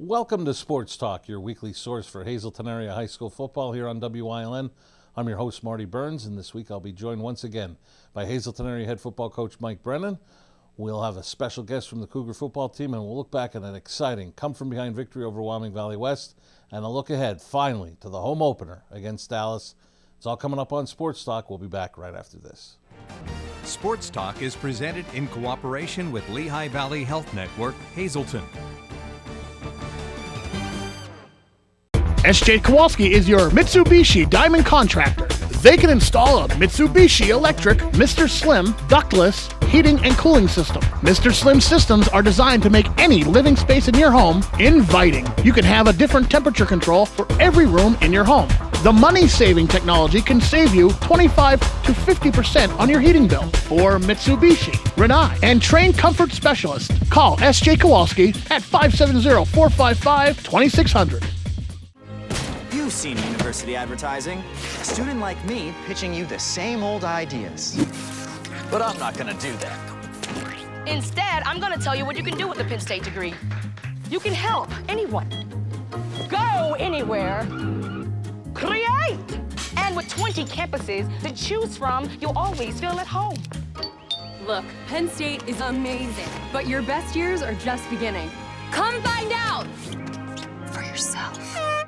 Welcome to Sports Talk, your weekly source for Hazleton area high school football here on WILN. I'm your host, Marty Burns, and this week I'll be joined once again by Hazleton area head football coach Mike Brennan. We'll have a special guest from the Cougar football team, and we'll look back at an exciting come-from-behind victory over Wyoming Valley West, and a look ahead, finally, to the home opener against Dallas. It's all coming up on Sports Talk. We'll be back right after this. Sports Talk is presented in cooperation with Lehigh Valley Health Network, Hazleton. SJ Kowalski is your Mitsubishi Diamond Contractor. They can install a Mitsubishi electric Mr. Slim ductless heating and cooling system. Mr. Slim systems are designed to make any living space in your home inviting. You can have a different temperature control for every room in your home. The money-saving technology can save you 25 to 50% on your heating bill. For Mitsubishi, Rinnai, and trained comfort specialists, call SJ Kowalski at 570-455-2600. You've seen university advertising. A student like me pitching you the same old ideas. But I'm not gonna do that. Instead, I'm gonna tell you what you can do with a Penn State degree. You can help anyone. Go anywhere. Create! And with 20 campuses to choose from, you'll always feel at home. Look, Penn State is amazing, but your best years are just beginning. Come find out for yourself.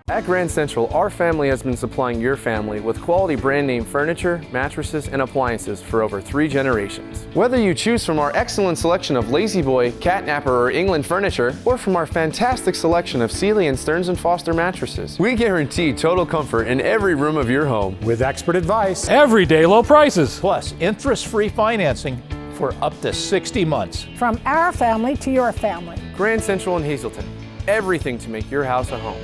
At Grand Central, our family has been supplying your family with quality brand name furniture, mattresses, and appliances for over 3 generations. Whether you choose from our excellent selection of Lazy Boy, Catnapper, or England furniture, or from our fantastic selection of Sealy and Stearns & Foster mattresses, we guarantee total comfort in every room of your home. With expert advice, everyday low prices, plus interest-free financing for up to 60 months. From our family to your family. Grand Central in Hazleton. Everything to make your house a home.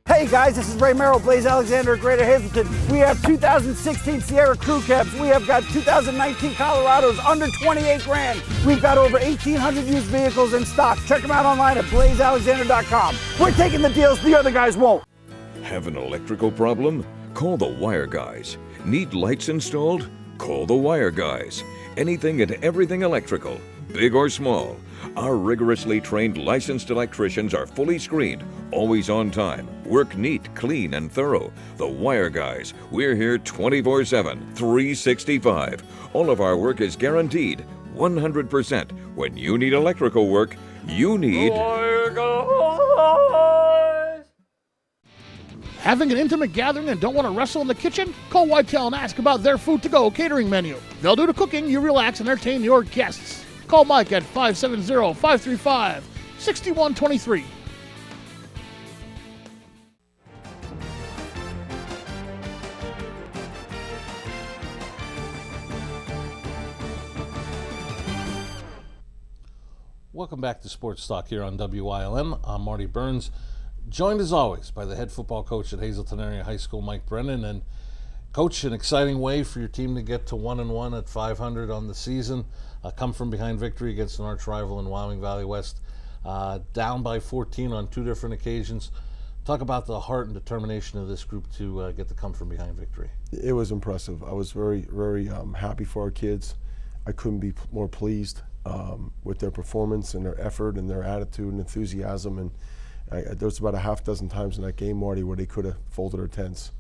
Hey guys, this is Ray Merrill, Blaze Alexander, Greater Hazleton. We have 2016 Sierra Crew Cabs. We have got 2019 Colorados under 28 grand. We've got over 1,800 used vehicles in stock. Check them out online at blazealexander.com. We're taking the deals the other guys won't. Have an electrical problem? Call the Wire Guys. Need lights installed? Call the Wire Guys. Anything and everything electrical, big or small. Our rigorously trained licensed electricians are fully screened, always on time, work neat, clean, and thorough. The Wire Guys, we're here 24/7, 365. All of our work is guaranteed, 100%. When you need electrical work, you need Wire Guys. Having an intimate gathering and don't want to wrestle in the kitchen? Call Whitetail and ask about their food-to-go catering menu. They'll do the cooking, you relax and entertain your guests. Call Mike at 570-535-6123. Welcome back to Sports Talk here on WILN. I'm Marty Burns, joined as always by the head football coach at Hazleton Area High School, Mike Brennan. And Coach, an exciting way for your team to get to 1-1 at 500 on the season. Come from behind victory against an arch rival in Wyoming Valley West. Down by 14 on 2 different occasions. Talk about the heart and determination of this group to get the come from behind victory. It was impressive. I was very, very happy for our kids. I couldn't be more pleased with their performance and their effort and their attitude and enthusiasm. And there was about a half dozen times in that game, Marty, where they could have folded their tents.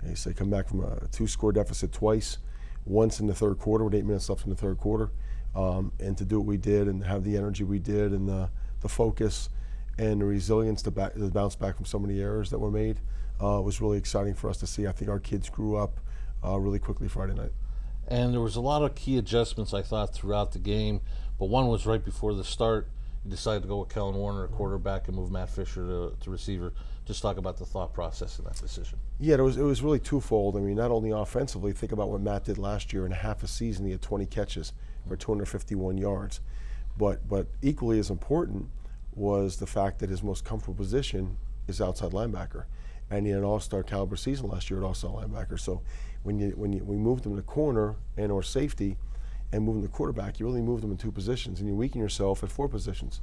They come back from a 2-score deficit twice, once in the third quarter with 8 minutes left in the third quarter. And to do what we did and have the energy we did and the focus and the resilience to bounce back from so many errors that were made was really exciting for us to see. I think our kids grew up really quickly Friday night. And there was a lot of key adjustments, I thought, throughout the game, but one was right before the start. You decided to go with Kellen Warner at quarterback and move Matt Fisher to receiver. Just talk about the thought process in that decision. Yeah, it was really twofold. I mean, not only offensively, think about what Matt did last year. In half a season, he had 20 catches for 251 yards. But equally as important was the fact that his most comfortable position is outside linebacker. And he had an all-star caliber season last year at outside linebacker. So when we moved him to corner and or safety and moved him to quarterback, you really moved him in 2 positions, and you weaken yourself at 4 positions.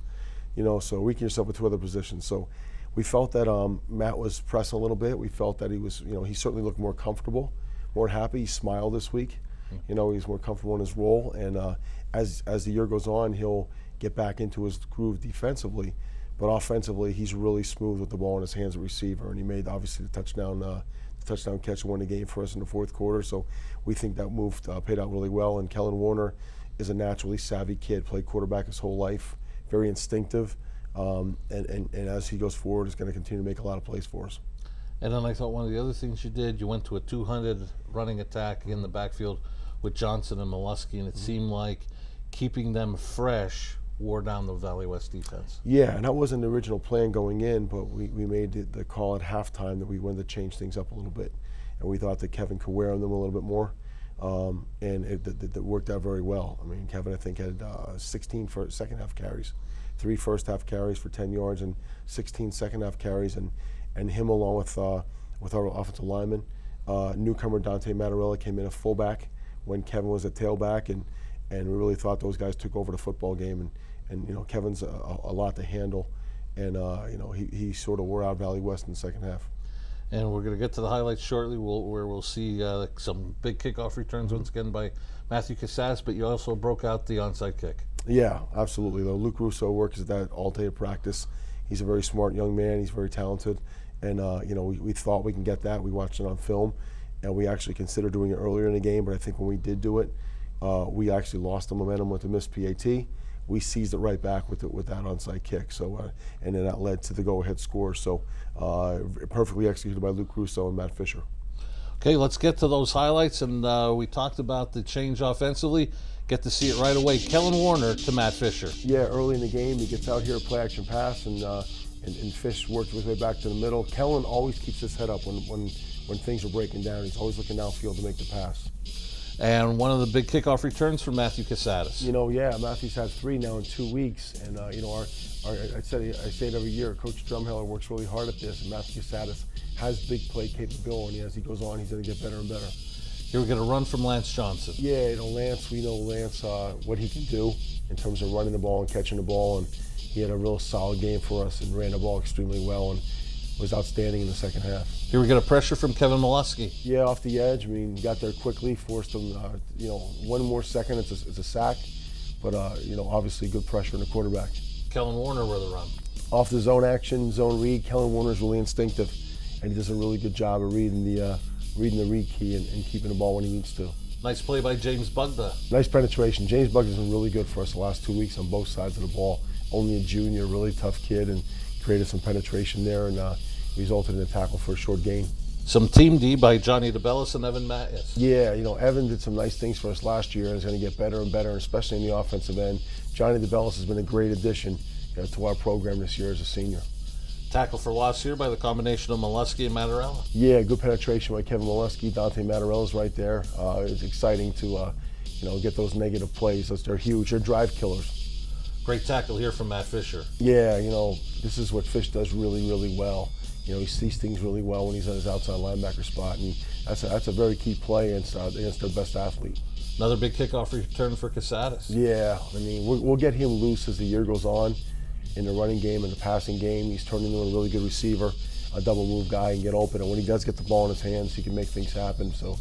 So weaken yourself at 2 other positions. So we felt that Matt was pressing a little bit. We felt that he was, he certainly looked more comfortable, more happy. He smiled this week. He's more comfortable in his role. And as the year goes on, he'll get back into his groove defensively. but offensively, he's really smooth with the ball in his hands at receiver, and he made obviously the touchdown catch and won the game for us in the fourth quarter. So we think that move paid out really well. And Kellen Warner is a naturally savvy kid, played quarterback his whole life, very instinctive, and as he goes forward, is going to continue to make a lot of plays for us. And then I thought one of the other things you did, you went to a 200 running attack in the backfield with Johnson and Molesky, and it seemed like keeping them fresh wore down the Valley West defense. Yeah, and that wasn't the original plan going in, but we made the call at halftime that we wanted to change things up a little bit. And we thought that Kevin could wear on them a little bit more, and it worked out very well. I mean, Kevin, I think, had 16 second half carries, 3 first half carries for 10 yards, and 16 second half carries, and him along with our offensive lineman. Newcomer Dante Mattarella came in a fullback when Kevin was a tailback, and we really thought those guys took over the football game. And you know, Kevin's a lot to handle, and you know, he sort of wore out Valley West in the second half. And we're going to get to the highlights shortly, where we'll see some big kickoff returns once again by Matthew Casadas, but you also broke out the onside kick. Yeah, absolutely. Though Luke Russo works at that all day at practice. He's a very smart young man. He's very talented, and you know, we thought we can get that. We watched it on film, and we actually considered doing it earlier in the game. But I think when we did do it, we actually lost the momentum with the missed PAT. We seized it right back with that onside kick. So and then that led to the go-ahead score. So perfectly executed by Luke Russo and Matt Fisher. Okay, let's get to those highlights. And we talked about the change offensively. Get to see it right away. Kellen Warner to Matt Fisher. Yeah, early in the game, he gets out here, play action pass, and Fish works his way back to the middle. Kellen always keeps his head up when things are breaking down. He's always looking downfield to make the pass. And one of the big kickoff returns for Matthew Casadas. You know, yeah, Matthew's had 3 now in 2 weeks, and you know, I say it every year. Coach Drumheller works really hard at this, and Matthew Casadas has big play capability. As he goes on, he's going to get better and better. Here we get a run from Lance Johnson. Yeah, you know, Lance, we know Lance, what he can do in terms of running the ball and catching the ball, and he had a real solid game for us and ran the ball extremely well and was outstanding in the second half. Here we get a pressure from Kevin Molesky. Yeah, off the edge. I mean, got there quickly, forced him, you know, 1 more second, it's a sack, but, you know, obviously good pressure on the quarterback. Kellen Warner with a run. Off the zone action, zone read, Kellen Warner's really instinctive, and he does a really good job of reading the read key and keeping the ball when he needs to. Nice play by James Bugda. Nice penetration. James Bugda's been really good for us the last 2 weeks on both sides of the ball. Only a junior, really tough kid, and created some penetration there, and resulted in a tackle for a short gain. Some team D by Johnny DeBellis and Evan Mattis. Yeah, you know, Evan did some nice things for us last year and is going to get better and better, especially in the offensive end. Johnny DeBellis has been a great addition to our program this year as a senior. Tackle for loss here by the combination of Molesky and Mattarella. Yeah, good penetration by Kevin Molesky. Dante Mattarella's right there. It's exciting to you know, get those negative plays. They're huge. They're drive killers. Great tackle here from Matt Fisher. Yeah, you know, this is what Fish does really, really well. You know, he sees things really well when he's on his outside linebacker spot, and that's a very key play against their best athlete. Another big kickoff return for Casadas. Yeah, I mean, we'll get him loose as the year goes on in the running game and the passing game. He's turned into a really good receiver, a double move guy, and get open. And when he does get the ball in his hands, he can make things happen. So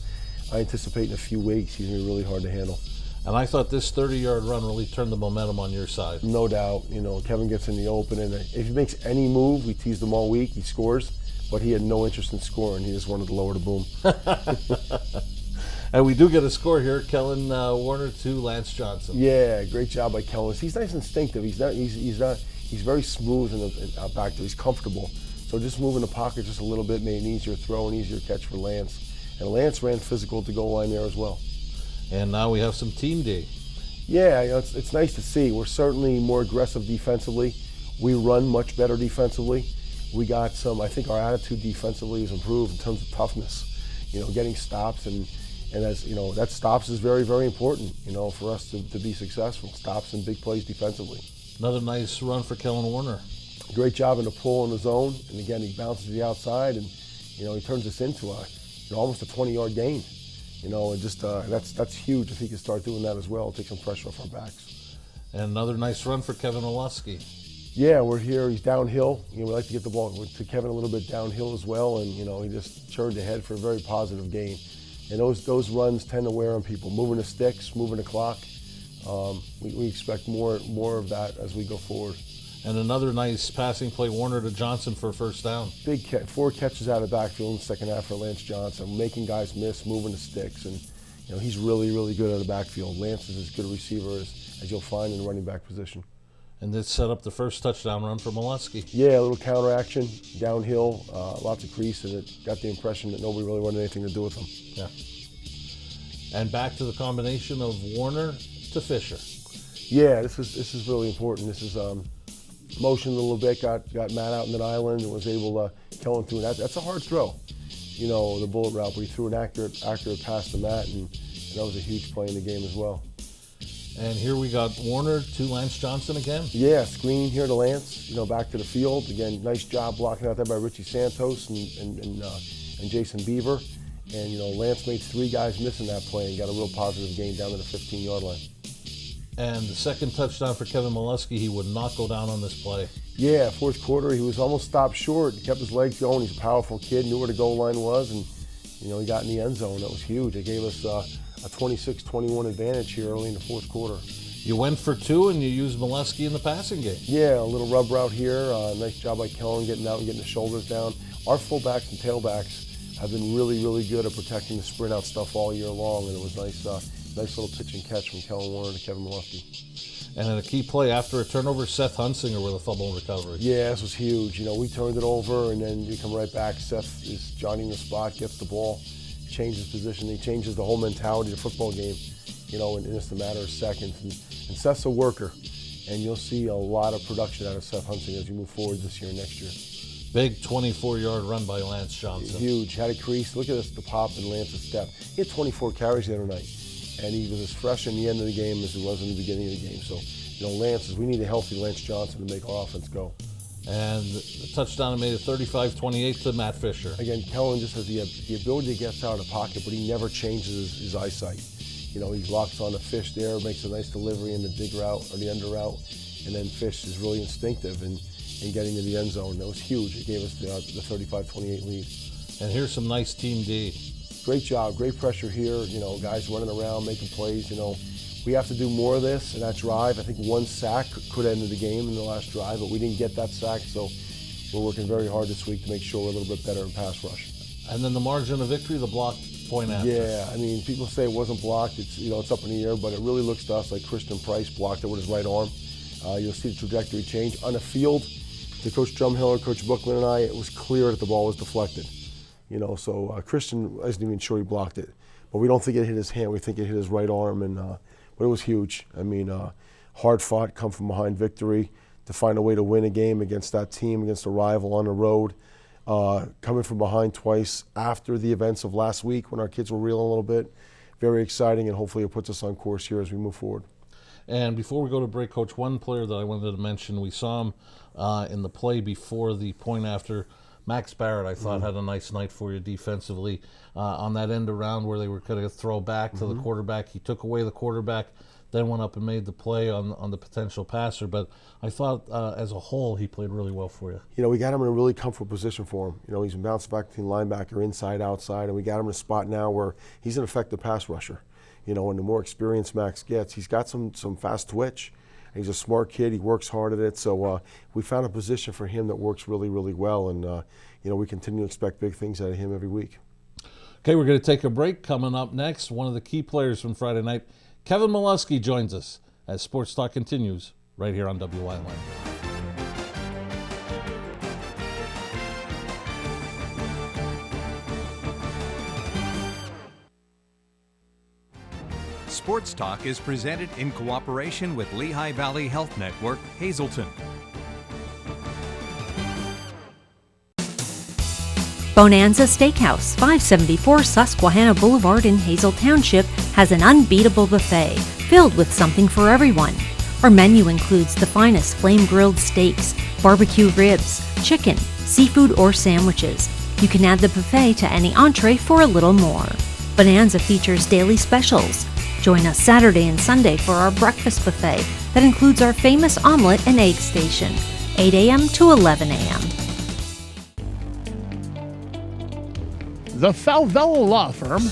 I anticipate in a few weeks he's going to be really hard to handle. And I thought this 30-yard run really turned the momentum on your side. No doubt. You know, Kevin gets in the open, and if he makes any move, we teased him all week, he scores. But he had no interest in scoring. He just wanted to lower the boom. And we do get a score here. Kellen Warner to Lance Johnson. Yeah, great job by Kellen. He's nice and instinctive. He's very smooth out back there. He's comfortable. So just moving the pocket just a little bit made an easier throw and easier catch for Lance. And Lance ran physical at the goal line there as well. And now we have some team D. Yeah, you know, it's nice to see. We're certainly more aggressive defensively. We run much better defensively. We got some, I think our attitude defensively has improved in terms of toughness. You know, getting stops and as you know, that stops is very, very important, you know, for us to be successful. Stops and big plays defensively. Another nice run for Kellen Warner. Great job in the pull in the zone. And again, he bounces to the outside and, you know, he turns us into almost a 20-yard gain. You know, and just that's huge if he can start doing that as well. Take some pressure off our backs. And another nice run for Kevin Molesky. Yeah, we're here. He's downhill. You know, we like to get the ball to Kevin a little bit downhill as well, and you know, he just churned ahead for a very positive gain. And those runs tend to wear on people. Moving the sticks, moving the clock. We expect more of that as we go forward. And another nice passing play, Warner to Johnson for a first down. Big 4 catches out of the backfield in the second half for Lance Johnson, making guys miss, moving the sticks, and he's really, really good out of the backfield. Lance is as good a receiver as you'll find in the running back position. And this set up the first touchdown run for Molesky. Yeah, a little counter action, downhill, lots of crease, and it got the impression that nobody really wanted anything to do with him. Yeah. And back to the combination of Warner to Fisher. Yeah, this is really important. This is motioned a little bit, got Matt out in an island and was able to kill him through. That's a hard throw, the bullet route, but he threw an accurate pass to Matt, and that was a huge play in the game as well. And here we got Warner to Lance Johnson again. Yeah, screen here to Lance, back to the field. Again, nice job blocking out there by Richie Santos and Jason Beaver. And, Lance made 3 guys missing that play and got a real positive gain down to the 15-yard line. And the second touchdown for Kevin Molesky, he would not go down on this play. Yeah, fourth quarter, he was almost stopped short. He kept his legs going. He's a powerful kid, knew where the goal line was, and, he got in the end zone. That was huge. It gave us a 26-21 advantage here early in the fourth quarter. You went for 2 and you used Molesky in the passing game. Yeah, a little rub route here. Nice job by Kellen getting out and getting the shoulders down. Our fullbacks and tailbacks have been really, really good at protecting the sprint out stuff all year long, and it was nice little pitch and catch from Kellen Warner to Kevin Molesky. And in a key play after a turnover, Seth Hunsinger with a fumble recovery. Yeah, this was huge. We turned it over, and then you come right back. Seth is joining the spot, gets the ball, changes position. He changes the whole mentality of the football game, in just a matter of seconds. And Seth's a worker, and you'll see a lot of production out of Seth Hunsinger as you move forward this year and next year. Big 24-yard run by Lance Johnson. Huge. Had a crease. Look at this, the pop in Lance's step. He had 24 carries the other night, and he was as fresh in the end of the game as he was in the beginning of the game. So, we need a healthy Lance Johnson to make our offense go. And the touchdown made it 35-28 to Matt Fisher. Again, Kellen just has the ability to get out of the pocket, but he never changes his eyesight. He locks on the Fish there, makes a nice delivery in the dig route or the under route, and then Fish is really instinctive in getting to the end zone. That was huge. It gave us the 35-28 lead. And here's some nice team D. Great job, great pressure here. Guys running around, making plays. We have to do more of this in that drive. I think 1 sack could end the game in the last drive, but we didn't get that sack, so we're working very hard this week to make sure we're a little bit better in pass rush. And then the margin of victory, the blocked point after. Yeah, people say it wasn't blocked. It's up in the air, but it really looks to us like Christian Price blocked it with his right arm. You'll see the trajectory change. On the field, to Coach Drumhiller, Coach Bookman, and I, it was clear that the ball was deflected. So Christian isn't even sure he blocked it. But we don't think it hit his hand. We think it hit his right arm, but it was huge. Hard fought, come from behind victory to find a way to win a game against that team, against a rival on the road. Coming from behind twice after the events of last week when our kids were reeling a little bit. Very exciting, and hopefully it puts us on course here as we move forward. And before we go to break, Coach, one player that I wanted to mention, we saw him in the play before the point after. Max Barrett, I thought, had a nice night for you defensively on that end around where they were going to throw back to the quarterback. He took away the quarterback, then went up and made the play on the potential passer. But I thought as a whole he played really well for you. We got him in a really comfortable position for him. He's been bouncing back between linebacker, inside, outside, and we got him in a spot now where he's an effective pass rusher. And the more experience Max gets, he's got some fast twitch. He's a smart kid. He works hard at it. So we found a position for him that works really, really well. And, we continue to expect big things out of him every week. Okay, we're going to take a break. Coming up next, one of the key players from Friday night, Kevin Molesky, joins us as Sports Talk continues right here on WYLN. Sports Talk is presented in cooperation with Lehigh Valley Health Network, Hazleton. Bonanza Steakhouse, 574 Susquehanna Boulevard in Hazel Township, has an unbeatable buffet filled with something for everyone. Our menu includes the finest flame-grilled steaks, barbecue ribs, chicken, seafood, or sandwiches. You can add the buffet to any entree for a little more. Bonanza features daily specials. Join us Saturday and Sunday for our breakfast buffet that includes our famous omelet and egg station, 8 a.m. to 11 a.m. The Falvello Law Firm,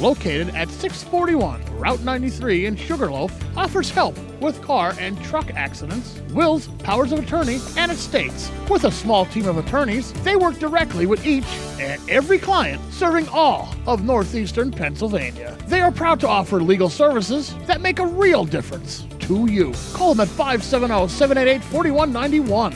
located at 641 Route 93 in Sugarloaf, offers help with car and truck accidents, wills, powers of attorney, and estates. With a small team of attorneys, they work directly with each and every client, serving all of northeastern Pennsylvania. They are proud to offer legal services that make a real difference to you. Call them at 570-788-4191.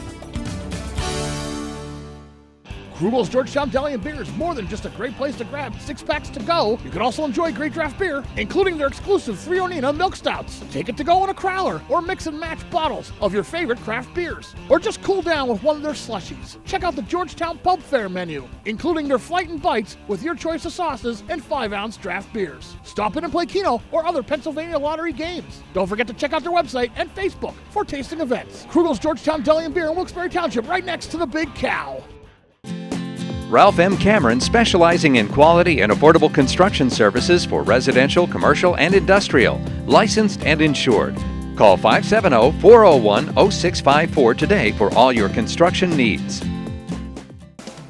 Krugel's Georgetown Deli and Beer is more than just a great place to grab six-packs to go. You can also enjoy great draft beer, including their exclusive Three Ornina Milk Stouts. Take it to go in a crowler, or mix and match bottles of your favorite craft beers. Or just cool down with one of their slushies. Check out the Georgetown Pub Fare menu, including their Flight and Bites with your choice of sauces and 5-ounce draft beers. Stop in and play Keno or other Pennsylvania lottery games. Don't forget to check out their website and Facebook for tasting events. Krugel's Georgetown Deli and Beer in Wilkes-Barre Township, right next to the Big Cow. Ralph M. Cameron, specializing in quality and affordable construction services for residential, commercial, and industrial, licensed and insured. Call 570-401-0654 today for all your construction needs.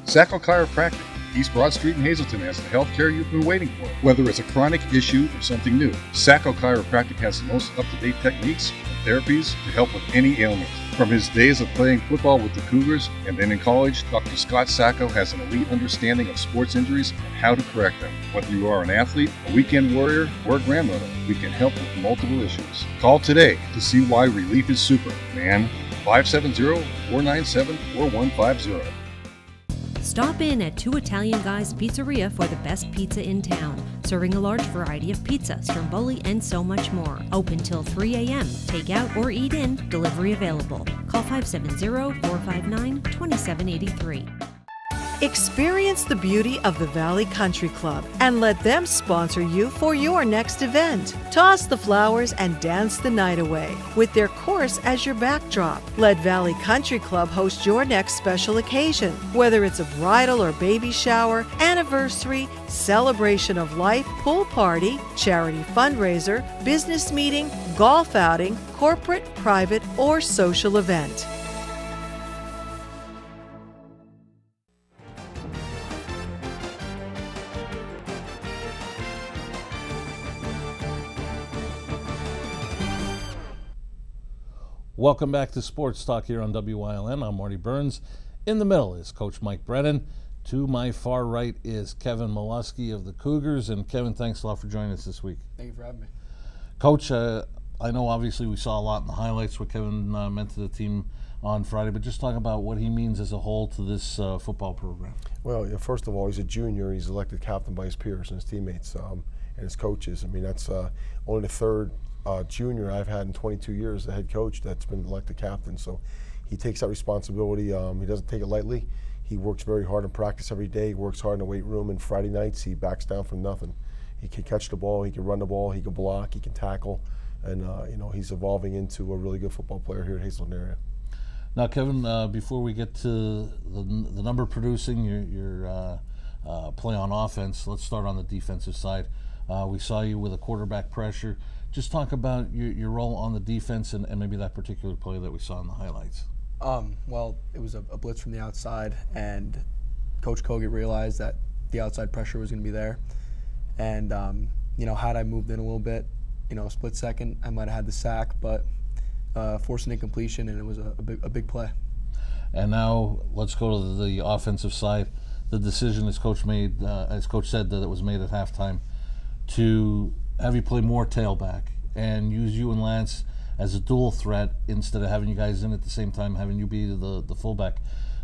Sacco Chiropractic, East Broad Street in Hazleton, has the health care you've been waiting for. Whether it's a chronic issue or something new, Sacco Chiropractic has the most up-to-date techniques and therapies to help with any ailment. From his days of playing football with the Cougars and then in college, Dr. Scott Sacco has an elite understanding of sports injuries and how to correct them. Whether you are an athlete, a weekend warrior, or a grandmother, we can help with multiple issues. Call today to see why relief is super, man. 570-497-4150. Stop in at Two Italian Guys Pizzeria for the best pizza in town, serving a large variety of pizza, stromboli, and so much more. Open till 3 a.m. Takeout or eat in, delivery available. Call 570-459-2783. Experience the beauty of the Valley Country Club and let them sponsor you for your next event. Toss the flowers and dance the night away with their course as your backdrop. Let Valley Country Club host your next special occasion, whether it's a bridal or baby shower, anniversary, celebration of life, pool party, charity fundraiser, business meeting, golf outing, corporate, private, or social event. Welcome back to Sports Talk here on WILN. I'm Marty Burns. In the middle is Coach Mike Brennan. To my far right is Kevin Molesky of the Cougars. And Kevin, thanks a lot for joining us this week. Thank you for having me. Coach, I know obviously we saw a lot in the highlights what Kevin meant to the team on Friday, but just talk about what he means as a whole to this football program. Well, first of all, he's a junior. He's elected captain by his peers and his teammates and his coaches. I mean, that's only the third junior I've had in 22 years, the head coach that's been elected captain. So he takes that responsibility. He doesn't take it lightly. He works very hard in practice every day. He works hard in the weight room, and Friday nights he backs down from nothing. He can catch the ball, he can run the ball, he can block, he can tackle, and he's evolving into a really good football player here at Hazleton area. Now, Kevin, before we get to the number producing, your play on offense, let's start on the defensive side. We saw you with a quarterback pressure. Just talk about your role on the defense and maybe that particular play that we saw in the highlights. Well, it was a blitz from the outside, and Coach Kogut realized that the outside pressure was going to be there. And, had I moved in a little bit, a split second, I might have had the sack, but forced an incompletion, and it was a big play. And now let's go to the offensive side. The decision, as Coach made, as Coach said, that it was made at halftime, to have you play more tailback and use you and Lance as a dual threat instead of having you guys in at the same time, having you be the fullback.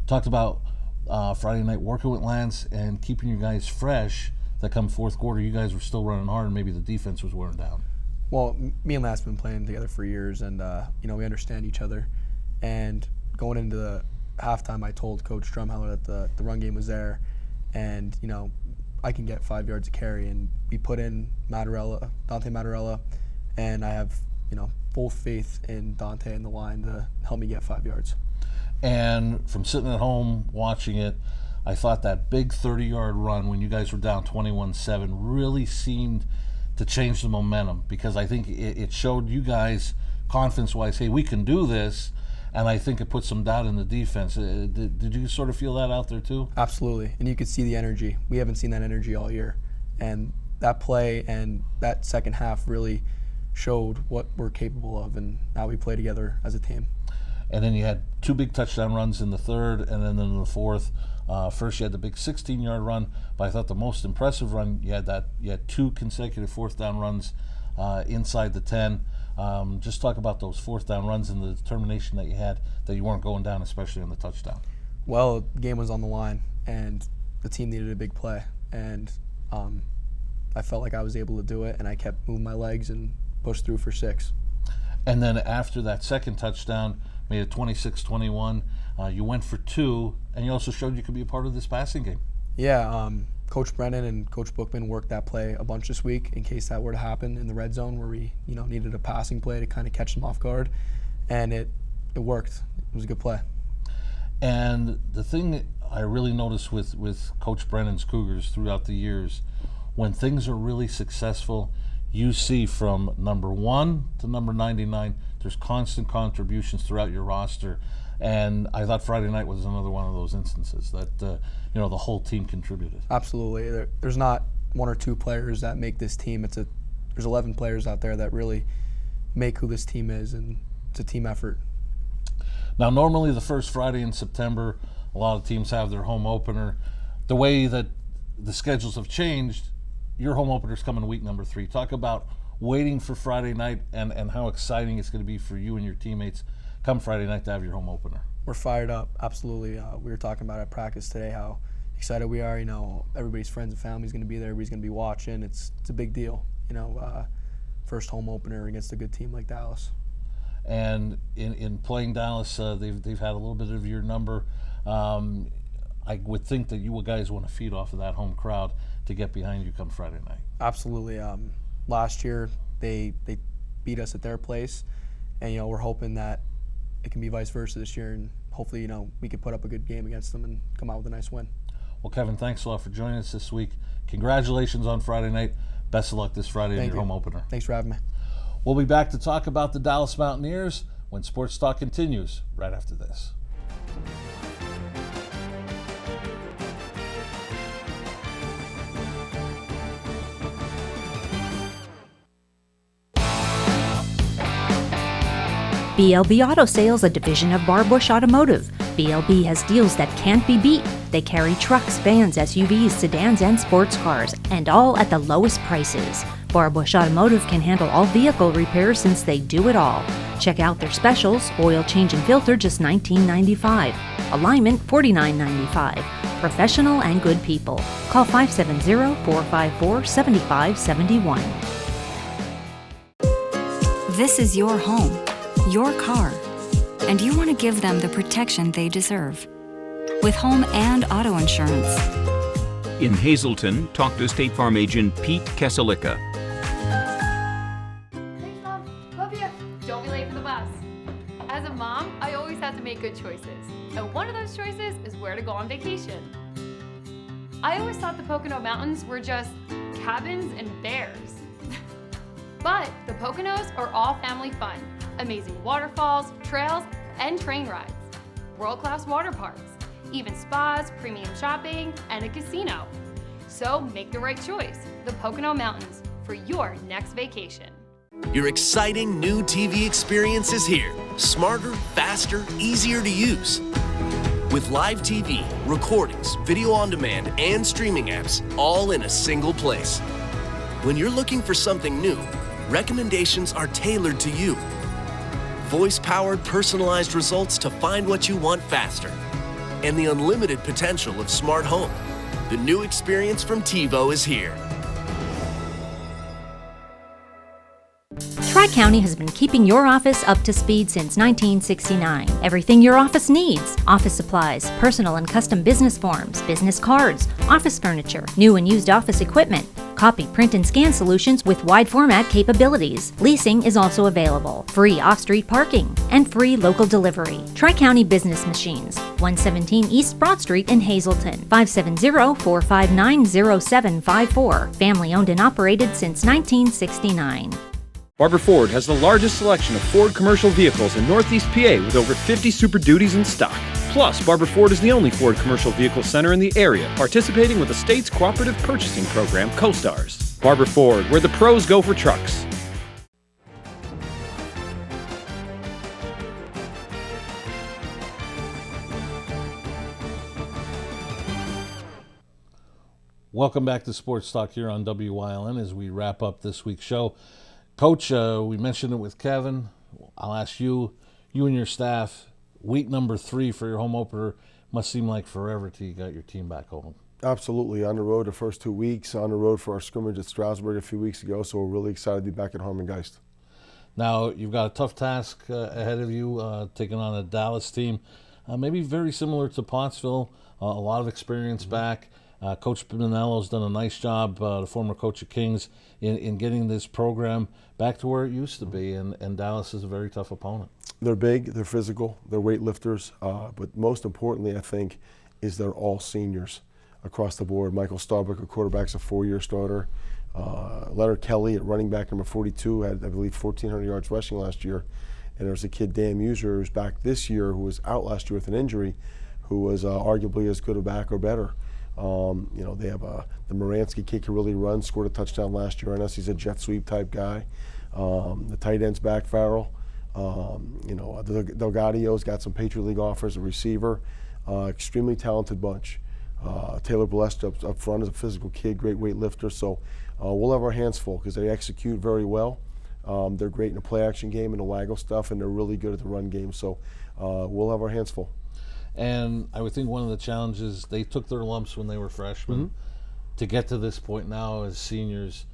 Talked about Friday night working with Lance and keeping you guys fresh. That come fourth quarter, you guys were still running hard, and maybe the defense was wearing down. Well, me and Lance have been playing together for years, and we understand each other. And going into the halftime, I told Coach Drumheller that the run game was there, and I can get 5 yards of carry, and we put in Dante Mattarella, and I have full faith in Dante and the line to help me get 5 yards. And from sitting at home watching it, I thought that big 30-yard run when you guys were down 21-7 really seemed to change the momentum, because I think it showed you guys confidence-wise, hey, we can do this, and I think it put some doubt in the defense. Did you sort of feel that out there too? Absolutely, and you could see the energy. We haven't seen that energy all year, and that play and that second half really showed what we're capable of and how we play together as a team. And then you had 2 big touchdown runs in the third, and then in the fourth, first you had the big 16-yard run, but I thought the most impressive run, you had 2 consecutive fourth down runs inside the 10. Just talk about those fourth down runs and the determination that you had, that you weren't going down, especially on the touchdown. Well, the game was on the line, and the team needed a big play, and I felt like I was able to do it, and I kept moving my legs and pushed through for 6. And then after that second touchdown, made it 26-21. You went for 2, and you also showed you could be a part of this passing game. Yeah, Coach Brennan and Coach Bookman worked that play a bunch this week in case that were to happen in the red zone where we, needed a passing play to kind of catch them off guard, and it worked. It was a good play. And the thing that I really noticed with Coach Brennan's Cougars throughout the years, when things are really successful, you see from number 1 to number 99, there's constant contributions throughout your roster. And I thought Friday night was another one of those instances that, the whole team contributed. Absolutely. There's not 1 or 2 players that make this team. There's 11 players out there that really make who this team is, and it's a team effort. Now, normally the first Friday in September, a lot of teams have their home opener. The way that the schedules have changed, your home opener's coming week number 3. Talk about waiting for Friday night and how exciting it's going to be for you and your teammates come Friday night to have your home opener. We're fired up, absolutely. We were talking about at practice today how excited we are. Everybody's friends and family's going to be there. Everybody's going to be watching. It's a big deal. First home opener against a good team like Dallas. And in playing Dallas, they've had a little bit of your number. I would think that you guys want to feed off of that home crowd to get behind you come Friday night. Absolutely. Last year they beat us at their place, and we're hoping that it can be vice versa this year, and hopefully we can put up a good game against them and come out with a nice win. Well, Kevin, thanks a lot for joining us this week. Congratulations on Friday night. Best of luck this Friday in your home opener. Thanks for having me. We'll be back to talk about the Dallas Mountaineers when Sports Talk continues right after this. BLB Auto Sales, a division of Bar Bush Automotive. BLB has deals that can't be beat. They carry trucks, vans, SUVs, sedans, and sports cars, and all at the lowest prices. Bar Bush Automotive can handle all vehicle repairs since they do it all. Check out their specials: oil change and filter, just $19.95. Alignment, $49.95. Professional and good people. Call 570-454-7571. This is your home, your car, and you want to give them the protection they deserve. With home and auto insurance. In Hazleton, talk to State Farm agent Pete Keselika. Thanks, Mom. Love you. Don't be late for the bus. As a mom, I always have to make good choices. And one of those choices is where to go on vacation. I always thought the Pocono Mountains were just cabins and bears. But the Poconos are all family fun. Amazing waterfalls, trails, and train rides. World-class water parks, even spas, premium shopping, and a casino. So make the right choice, the Pocono Mountains, for your next vacation. Your exciting new TV experience is here. Smarter, faster, easier to use. With live TV, recordings, video on demand, and streaming apps, all in a single place. When you're looking for something new, recommendations are tailored to you. Voice-powered, personalized results to find what you want faster. And the unlimited potential of smart home. The new experience from TiVo is here. Tri-County has been keeping your office up to speed since 1969. Everything your office needs: office supplies, personal and custom business forms, business cards, office furniture, new and used office equipment, copy, print, and scan solutions with wide format capabilities. Leasing is also available, free off-street parking, and free local delivery. Tri-County Business Machines, 117 East Broad Street in Hazleton, 570-459-0754. Family owned and operated since 1969. Barber Ford has the largest selection of Ford commercial vehicles in Northeast PA with over 50 Super Duties in stock. Plus, Barber Ford is the only Ford commercial vehicle center in the area, participating with the state's cooperative purchasing program, CoStars. Barber Ford, where the pros go for trucks. Welcome back to Sports Talk here on WYLN as we wrap up this week's show. Coach, we mentioned it with Kevin. I'll ask you and your staff, week number 3 for your home opener must seem like forever till you got your team back home. Absolutely. On the road the first 2 weeks, on the road for our scrimmage at Strasburg a few weeks ago, so we're really excited to be back at Harmon Geist. Now, you've got a tough task ahead of you, taking on a Dallas team, maybe very similar to Pottsville, a lot of experience back. Coach Pinello's done a nice job, the former coach of Kings, in getting this program back to where it used to be, and Dallas is a very tough opponent. They're big, they're physical, they're weightlifters, but most importantly, I think, is they're all seniors across the board. Michael Starbuck, a quarterback's a 4-year starter. Leonard Kelly at running back number 42 had, I believe, 1,400 yards rushing last year. And there's a kid, Dan Muser, who's back this year, who was out last year with an injury, who was arguably as good a back or better. They have the Moransky kid can really run, scored a touchdown last year on us. He's a jet sweep type guy. The tight end's back, Farrell. Delgadio's got some Patriot League offers, a receiver. Extremely talented bunch. Taylor Blessed up front is a physical kid, great weightlifter. So we'll have our hands full because they execute very well. They're great in the play action game and the waggle stuff, and they're really good at the run game. So we'll have our hands full. And I would think one of the challenges, they took their lumps when they were freshmen. To get to this point now as seniors,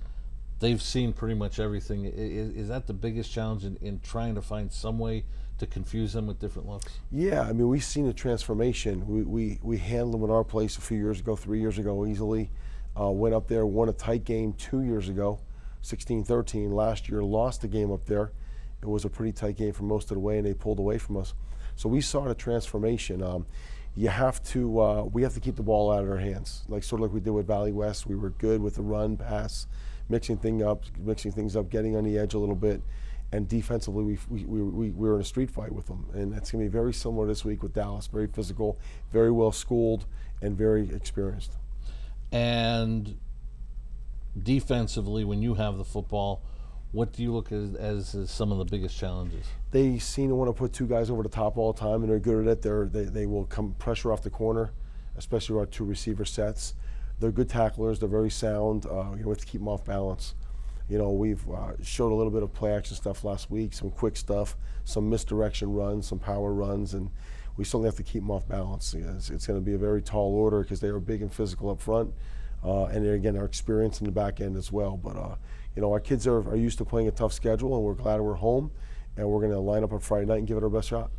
they've seen pretty much everything. Is that the biggest challenge in trying to find some way to confuse them with different looks? Yeah, I mean, we've seen a transformation. We handled them in our place a few years ago, 3 years ago easily. Went up there, won a tight game 2 years ago, 16-13. Last year, lost the game up there. It was a pretty tight game for most of the way, and they pulled away from us. So we saw the transformation. We have to keep the ball out of their hands, sort of like we did with Valley West. We were good with the run, pass, mixing things up, getting on the edge a little bit, and defensively we were in a street fight with them. And that's going to be very similar this week with Dallas. Very physical, very well schooled, and very experienced. And defensively, when you have the football, what do you look at as some of the biggest challenges? They seem to want to put 2 guys over the top all the time, and they're good at it. They will come pressure off the corner, especially our 2 receiver sets. They're good tacklers. They're very sound. We have to keep them off balance. We've showed a little bit of play action stuff last week, some quick stuff, some misdirection runs, some power runs, and we certainly have to keep them off balance. It's going to be a very tall order because they are big and physical up front, and again, our experience in the back end as well. But our kids are used to playing a tough schedule, and we're glad we're home, and we're going to line up on Friday night and give it our best shot.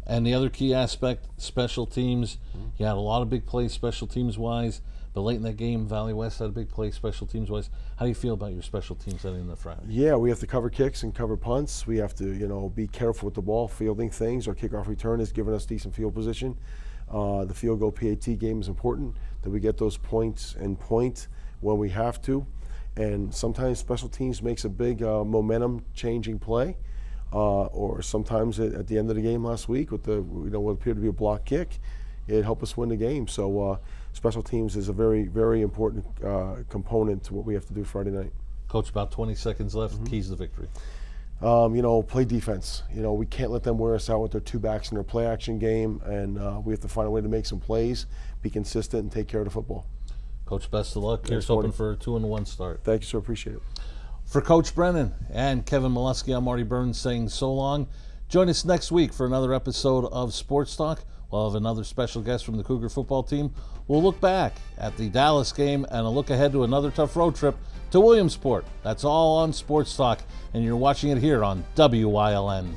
And the other key aspect, special teams. You had a lot of big plays special teams wise, but late in that game, Valley West had a big play special teams wise. How do you feel about your special teams heading in the Friday? Yeah, we have to cover kicks and cover punts. We have to, be careful with the ball, fielding things. Our kickoff return has given us decent field position. The field goal PAT game is important, that we get those points and point when we have to. And sometimes special teams makes a big momentum changing play, or sometimes at the end of the game last week with what appeared to be a block kick, it helped us win the game. So special teams is a very, very important component to what we have to do Friday night. Coach, about 20 seconds left. Keys to victory. Play defense. We can't let them wear us out with their 2 backs in their play action game, and we have to find a way to make some plays, be consistent, and take care of the football. Coach, best of luck. Here's hoping for a 2-1 start. Thank you, sir. Appreciate it. For Coach Brennan and Kevin Molesky, I'm Marty Burns saying so long. Join us next week for another episode of Sports Talk. We'll have another special guest from the Cougar football team. We'll look back at the Dallas game and a look ahead to another tough road trip to Williamsport. That's all on Sports Talk, and you're watching it here on WYLN.